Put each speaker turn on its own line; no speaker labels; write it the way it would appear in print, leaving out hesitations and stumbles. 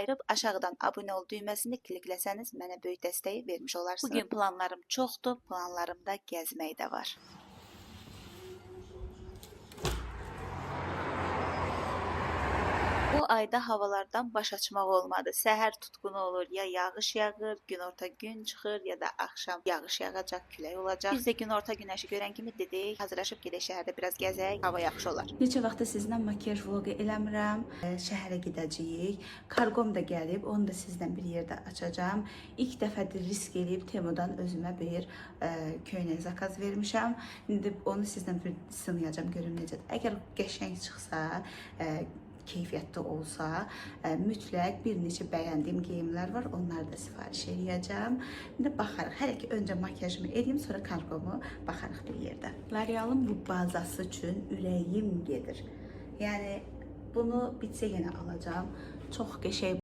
ayırıb aşağıdan abunə ol düyməsini klikləsəniz mənə böyük dəstəyi vermiş olarsınız. Bugün planlarım çoxdur, planlarımda gəzmək də var. Bu ayda havalardan baş açmaq olmadı. Səhər tutqunu olur, ya yağış yağır, günorta gün çıxır, ya da axşam yağış yağacaq, külək olacaq. Biz də günorta günəşi görən kimi dedik, hazırlaşıb gedək şəhərdə biraz gəzək, hava yaxşı olar. Neçə vaxtdır sizlə makiyaj vloqu eləmirəm. Şəhərə gedəcəyik. Kargom da gəlib, onu da sizdən bir yerdə açacağam. İlk dəfədir risk eləyib Temudan özümə bir köynək zakaz vermişəm. İndi onu sizdən bir sınayacağam, görün necədir. Əgər qəşəng çıxsa, keyfiyyətli olsa, mütləq bir neçə bəyəndiyim geyimlər var, onları da sifariş edəcəm. İndi baxarıq. Hələ ki öncə makiyajımı edeyim, sonra kargomu baxarıq bir yerdə. L'Oreal'ın bu bazası üçün ürəyim gedir. Yəni bunu bitsə yenə alacağım. Çox qəşəng